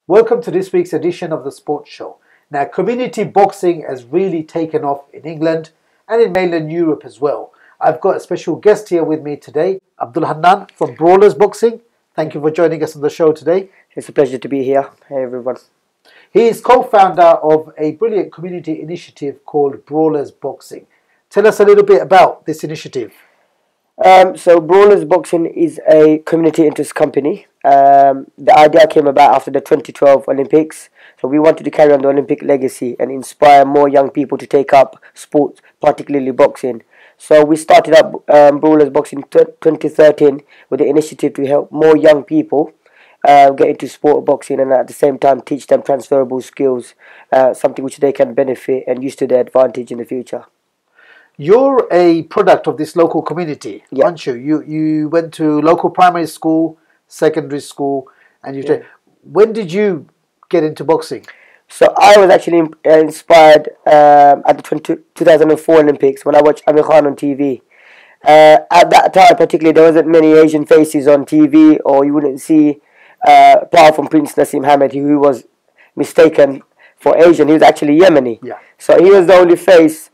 Welcome to this week's edition of the Sports Show. Now, community boxing has really taken off in England and in mainland Europe as well. I've got a special guest here with me today, Abdul Hannan from Brawlers Boxing. Thank you for joining us on the show today. It's a pleasure to be here. Hey everyone. He is co-founder of a brilliant community initiative called Brawlers Boxing. Tell us a little bit about this initiative. So Brawlers Boxing is a community interest company. The idea came about after the 2012 Olympics. So we wanted to carry on the Olympic legacy and inspire more young people to take up sports, particularly boxing. So we started up Brawlers Boxing 2013 with the initiative to help more young people get into sport boxing and at the same time teach them transferable skills, something which they can benefit and use to their advantage in the future. You're a product of this local community, aren't you? You went to local primary school, secondary school, and when did you get into boxing? So I was actually inspired at the 2004 Olympics when I watched Amir Khan on TV. At that time particularly there wasn't many Asian faces on TV, or you wouldn't see apart from Prince Nassim Hamed, who was mistaken for Asian. He was actually Yemeni. Yeah. So he was the only face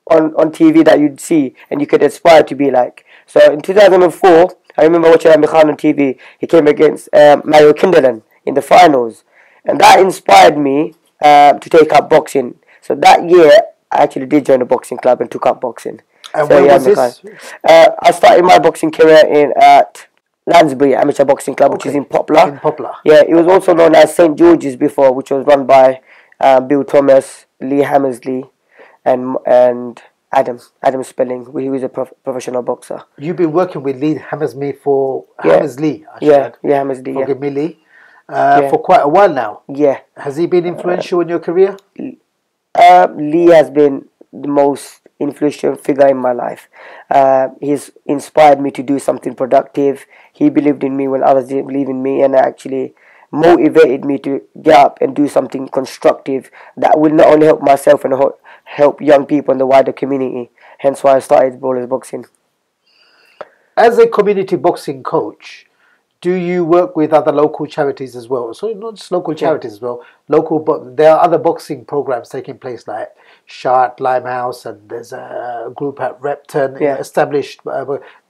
on TV that you'd see and you could aspire to be like. So in 2004, I remember watching Amir Khan on TV. He came against Mario Kindelan in the finals, and that inspired me to take up boxing. So that year, I actually did join a boxing club and took up boxing. And so, where was this? I started my boxing career at Lansbury Amateur Boxing Club, which is in Poplar. In Poplar. Yeah, it was also known as St. George's before, which was run by Bill Thomas, Lee Hammersley, and Adam Spelling, he was a professional boxer. You've been working with Lee Hammersley Hammersley, forgive me, Lee, for quite a while now. Yeah. Has he been influential in your career? Lee has been the most influential figure in my life. He's inspired me to do something productive. He believed in me when others didn't believe in me, and actually motivated me to get up and do something constructive that will not only help myself and help young people in the wider community. Hence why I started Brawlers Boxing. As a community boxing coach, do you work with other local charities as well? So not just local charities as well. There are other boxing programs taking place like Shart, Limehouse, and there's a group at Repton established.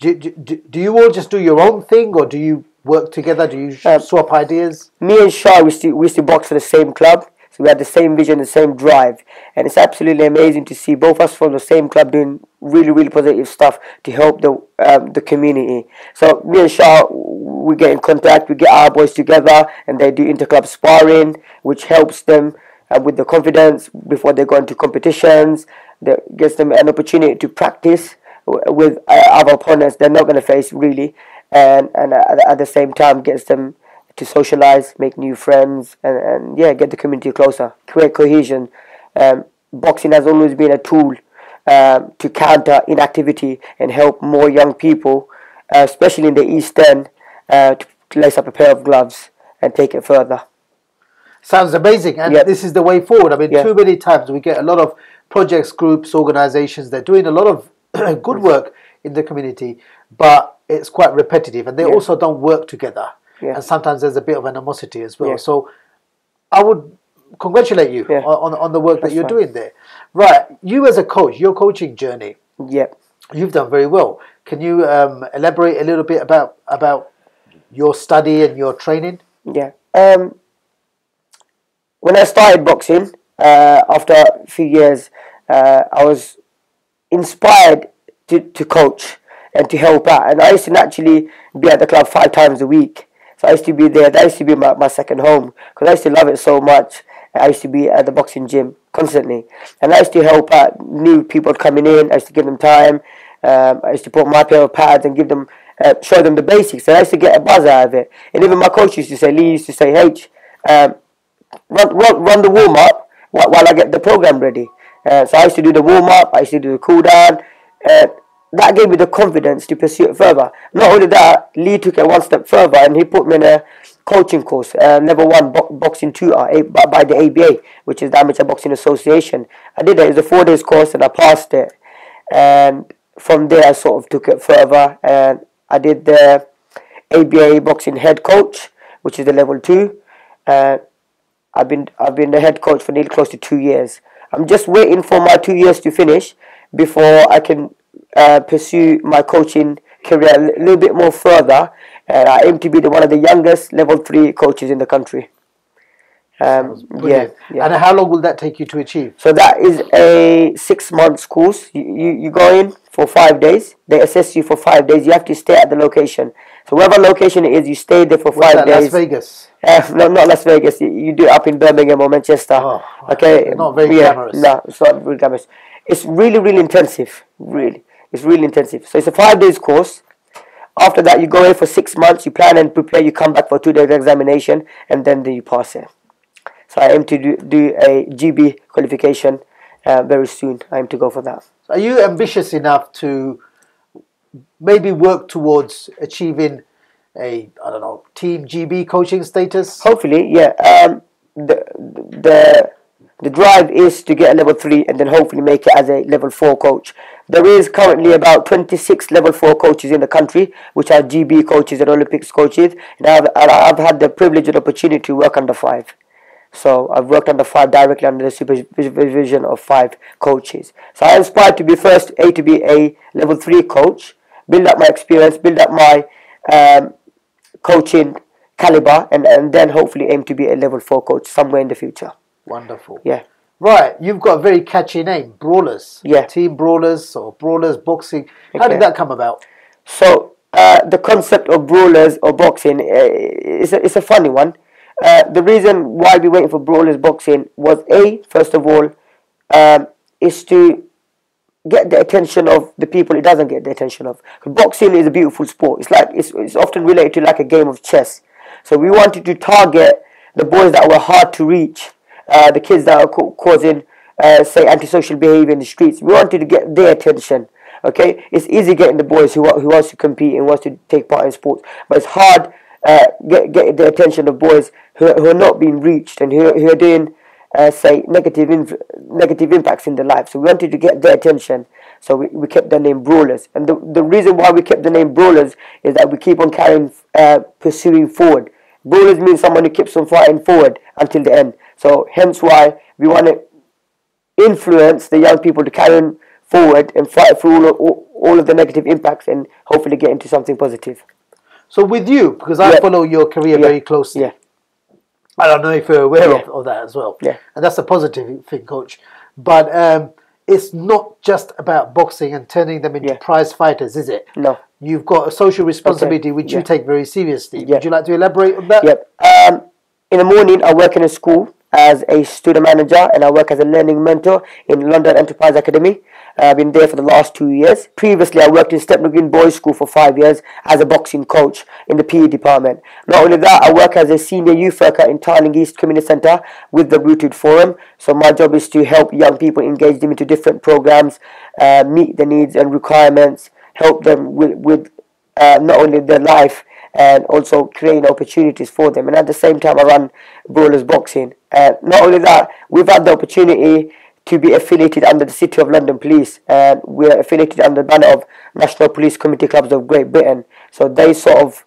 Do you all just do your own thing, or do you work together? Do you swap ideas? Me and Shah, we used to box for the same club. So we had the same vision, the same drive. And it's absolutely amazing to see both of us from the same club doing really, really positive stuff to help the community. So me and Shah, we get in contact, we get our boys together, and they do inter-club sparring, which helps them with the confidence before they go into competitions. That gives them an opportunity to practice with other opponents they're not going to face really. And at the same time gets them to socialize, make new friends, and get the community closer, create cohesion. Boxing has always been a tool to counter inactivity and help more young people, especially in the East End, to lace up a pair of gloves and take it further. Sounds amazing, and this is the way forward. I mean, too many times we get a lot of projects, groups, organizations, they're doing a lot of good work in the community, but it's quite repetitive, and they also don't work together. And sometimes there's a bit of animosity as well. So I would congratulate you on the work that you're doing there. Right, you as a coach, your coaching journey, you've done very well. Can you elaborate a little bit about your study and your training? Yeah. When I started boxing, after a few years, I was inspired to coach and to help out. And I used to naturally be at the club 5 times a week. So I used to be there. That used to be my second home because I used to love it so much. I used to be at the boxing gym constantly. And I used to help out new people coming in. I used to give them time. I used to put my pair of pads and give them, show them the basics. And I used to get a buzz out of it. And even my coach used to say, Lee used to say, H, run the warm-up while I get the program ready. So I used to do the warm-up. I used to do the cool-down. That gave me the confidence to pursue it further. Not only that, Lee took it one step further and he put me in a coaching course, level 1 boxing tutor by the ABA, which is the Amateur Boxing Association. I did it. It was a 4 days course and I passed it. And from there I sort of took it further and I did the ABA boxing head coach, which is the level 2. I've been the head coach for nearly close to 2 years. I'm just waiting for my 2 years to finish before I can pursue my coaching career a little bit more further. And I aim to be one of the youngest level 3 coaches in the country. Yeah. And how long will that take you to achieve? So that is a 6 months course. You go in for 5 days. They assess you for 5 days. You have to stay at the location. So whatever location it is, you stay there for 5 days. Las Vegas? No, not Las Vegas. You do it up in Birmingham or Manchester. Oh, okay. Not very glamorous. No, it's not very glamorous. It's really, really intensive. Really. It's really intensive. So it's a 5 days course. After that, you go in for 6 months. You plan and prepare. You come back for 2 days examination. And then you pass it. So I aim to do a GB qualification very soon. I aim to go for that. Are you ambitious enough to maybe work towards achieving a, I don't know, team GB coaching status? Hopefully, yeah. The drive is to get a level 3 and then hopefully make it as a level 4 coach. There is currently about 26 level 4 coaches in the country, which are GB coaches and Olympics coaches. And I've had the privilege and opportunity to work under 5. So I've worked under 5 directly under the supervision of 5 coaches. So I aspire to be to be a level 3 coach, build up my experience, build up my coaching caliber, and then hopefully aim to be a level 4 coach somewhere in the future. Wonderful. Yeah. Right, you've got a very catchy name, Brawlers. Yeah. Team Brawlers or Brawlers Boxing. How did that come about? So the concept of Brawlers or Boxing it's a funny one. The reason why we waiting for Brawlers Boxing was first of all, is to get the attention of the people it doesn't get the attention of. Boxing is a beautiful sport. It's often related to like a game of chess. So we wanted to target the boys that were hard to reach, the kids that are causing, say, antisocial behavior in the streets. We wanted to get their attention. Okay, it's easy getting the boys who wants to compete and wants to take part in sports, but it's hard get the attention of boys who are not being reached and who are doing, say, negative impacts in their life. So we wanted to get their attention. So we kept the name Brawlers. And the reason why we kept the name Brawlers is that we keep on pursuing forward. Brawlers means someone who keeps on fighting forward until the end. So hence why we want to influence the young people to carry on forward and fight through all of the negative impacts and hopefully get into something positive. So with you, because I follow your career very closely, I don't know if you're aware of that as well. Yeah. And that's a positive thing, Coach. But it's not just about boxing and turning them into prize fighters, is it? No. You've got a social responsibility which you take very seriously. Would you like to elaborate on that? Yep. In the morning, I work in a school as a student manager and I work as a learning mentor in London Enterprise Academy. I've been there for the last 2 years. Previously, I worked in Stepney Green Boys School for 5 years as a boxing coach in the PE department. Not only that, I work as a senior youth worker in Tarling East Community Centre with the Rooted Forum. So my job is to help young people, engage them into different programs, meet the needs and requirements, help them with not only their life and also creating opportunities for them. And at the same time, I run Brawlers Boxing. Not only that, we've had the opportunity to be affiliated under the City of London Police, and we're affiliated under the banner of National Police Committee Clubs of Great Britain. So they sort of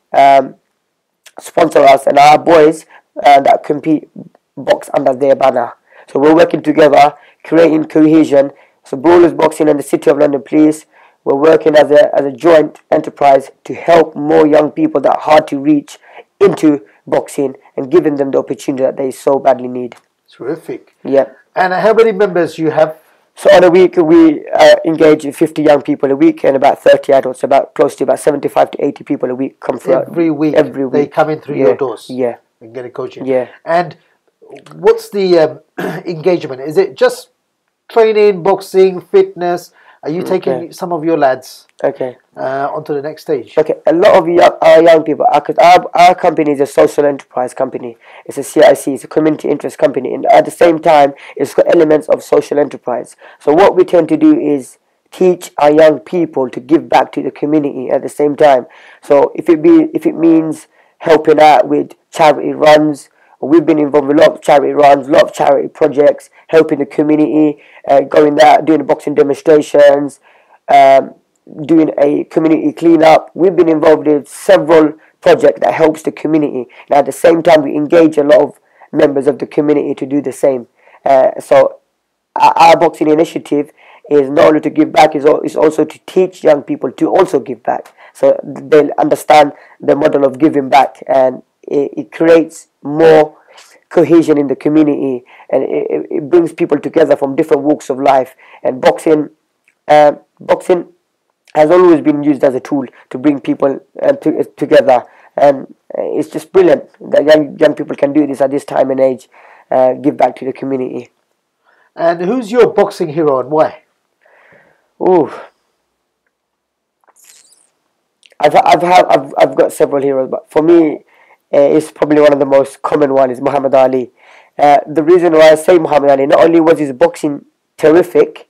sponsor us, and our boys that compete box under their banner. So we're working together, creating cohesion. So Brawlers Boxing and the City of London Police, we're working as a joint enterprise to help more young people that are hard to reach into boxing and giving them the opportunity that they so badly need. Terrific. Yeah. And how many members you have? So on a week we engage 50 young people a week and about 30 adults. About close to about 75 to 80 people a week come through. Every week they come in through your doors. Yeah. And get a coaching. Yeah. And what's the engagement? Is it just training, boxing, fitness? Are you taking some of your lads onto the next stage? Okay, a lot of our young people, our company is a social enterprise company. It's a CIC, it's a community interest company, and at the same time, it's got elements of social enterprise. So what we tend to do is teach our young people to give back to the community at the same time. So if it means helping out with charity runs, we've been involved with a lot of charity runs, a lot of charity projects, helping the community, going there, doing boxing demonstrations, doing a community cleanup. We've been involved with several projects that helps the community. And at the same time, we engage a lot of members of the community to do the same. So our boxing initiative is not only to give back, is also to teach young people to also give back. So they'll understand the model of giving back, and it creates more cohesion in the community, and it brings people together from different walks of life. And boxing has always been used as a tool to bring people together, and it's just brilliant that young people can do this at this time and age, give back to the community. And who's your boxing hero and why? Oh, I've got several heroes, but for me, it's probably one of the most common one is Muhammad Ali. The reason why I say Muhammad Ali, not only was his boxing terrific,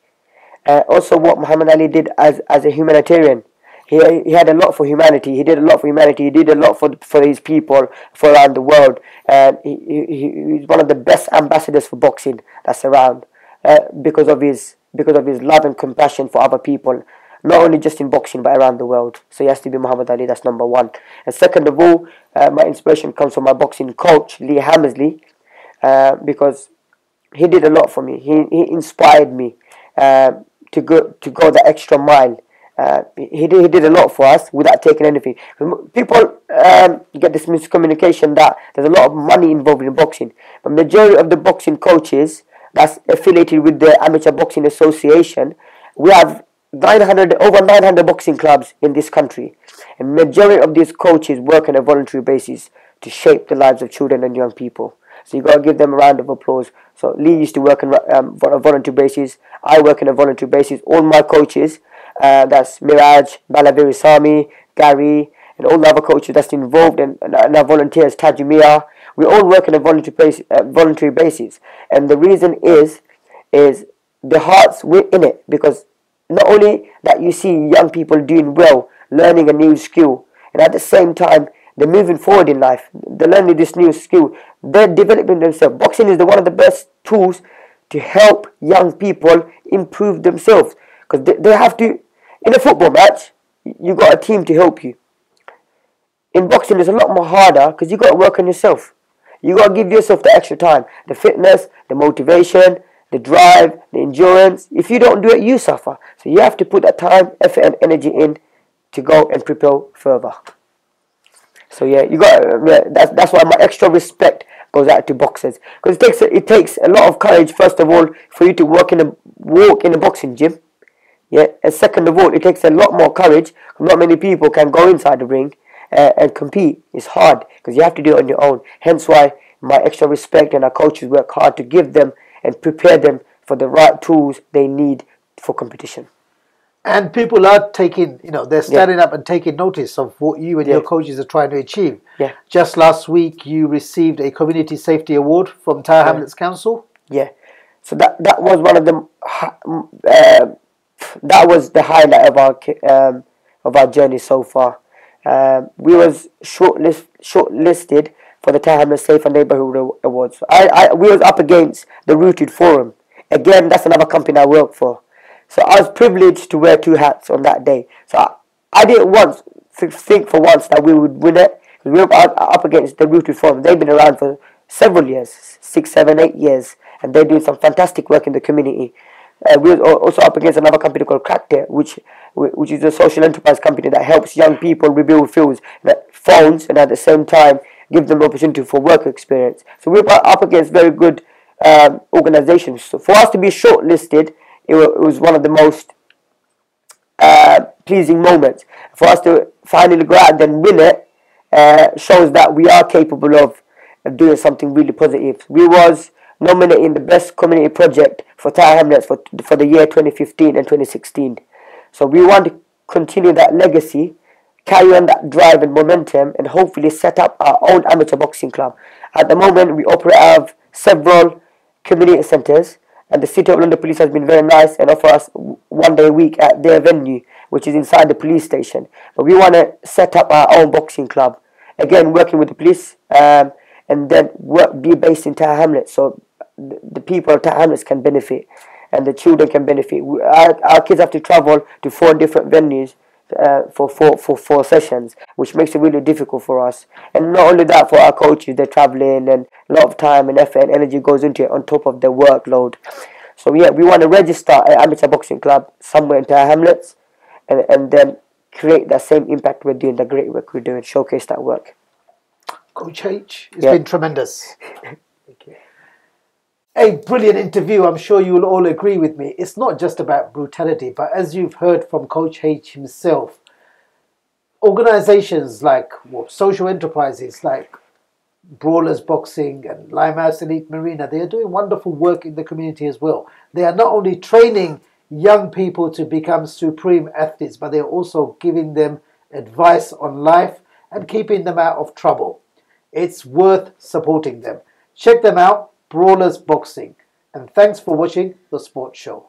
also what Muhammad Ali did as a humanitarian. He had a lot for humanity. He did a lot for humanity. He did a lot for his people, for around the world. And he's one of the best ambassadors for boxing that's around, because of his love and compassion for other people, not only just in boxing but around the world. So he has to be Muhammad Ali. That's number one. And second of all, my inspiration comes from my boxing coach, Lee Hammersley, because he did a lot for me. He inspired me to go the extra mile. He did a lot for us without taking anything. People get this miscommunication that there's a lot of money involved in boxing, but majority of the boxing coaches that's affiliated with the Amateur Boxing Association, we have over 900 boxing clubs in this country, and majority of these coaches work on a voluntary basis to shape the lives of children and young people. So you got to give them a round of applause. So Lee used to work on a voluntary basis. I work on a voluntary basis. All my coaches, that's Miraj, Balaviri Sami, Gary, and all the other coaches that's involved, and our volunteers, Tajimia, we all work on a voluntary basis. And the reason is the heart's in it, because not only that you see young people doing well, learning a new skill, and at the same time they're moving forward in life, they're learning this new skill, they're developing themselves. Boxing is one of the best tools to help young people improve themselves, because they have to. In a football match, you got a team to help you. In boxing, it's a lot more harder because you got to work on yourself. You got to give yourself the extra time, the fitness, the motivation, the drive, the endurance. If you don't do it, you suffer. So you have to put that time, effort, and energy in to go and prepare further. So yeah, that's why my extra respect goes out to boxers, because it takes a lot of courage, first of all, for you to walk in a boxing gym. Yeah, and second of all, it takes a lot more courage. Not many people can go inside the ring and compete. It's hard because you have to do it on your own. Hence why my extra respect, and our coaches work hard to give them and prepare them for the right tools they need for competition. And people are taking, they're standing up and taking notice of what you and your coaches are trying to achieve. Yeah. Just last week, you received a Community Safety Award from Tower Hamlets Council. Yeah. So that was one of them. That was the highlight of our journey so far. We was shortlisted for the Tower Hamlets Safe and Neighbourhood Awards. We was up against the Rooted Forum. Again, that's another company I work for. So I was privileged to wear two hats on that day. So I didn't think for once that we would win it. We were up against the Rooted Forum. They've been around for several years, 6, 7, 8 years, and they're doing some fantastic work in the community. We were also up against another company called Cracktear, which is a social enterprise company that helps young people rebuild phones and at the same time give them opportunity for work experience. So we were up against very good organizations. So for us to be shortlisted, it was one of the most pleasing moments. For us to finally go out and win it shows that we are capable of doing something really positive. We was nominated in the best community project for Tower Hamlets for the year 2015 and 2016. So we want to continue that legacy, carry on that drive and momentum, and hopefully set up our own amateur boxing club. At the moment, we operate out of several community centres, and the City of London Police has been very nice and offer us 1 day a week at their venue, which is inside the police station. But we want to set up our own boxing club, again working with the police, and then be based in Tower Hamlets, so the people of Tower Hamlets can benefit and the children can benefit. Our kids have to travel to 4 different venues for 4 sessions, which makes it really difficult for us. And not only that, for our coaches, they're traveling, and a lot of time and effort and energy goes into it on top of their workload. So yeah, we want to register an amateur boxing club somewhere into our hamlets, and then create that same impact we're doing, the great work we're doing, showcase that work. Coach H, it's been tremendous. Thank you. A brilliant interview. I'm sure you'll all agree with me. It's not just about brutality, but as you've heard from Coach H himself, organizations like social enterprises like Brawlers Boxing and Limehouse Elite Marina, they are doing wonderful work in the community as well. They are not only training young people to become supreme athletes, but they are also giving them advice on life and keeping them out of trouble. It's worth supporting them. Check them out, Brawlers Boxing. And thanks for watching The Sports Show.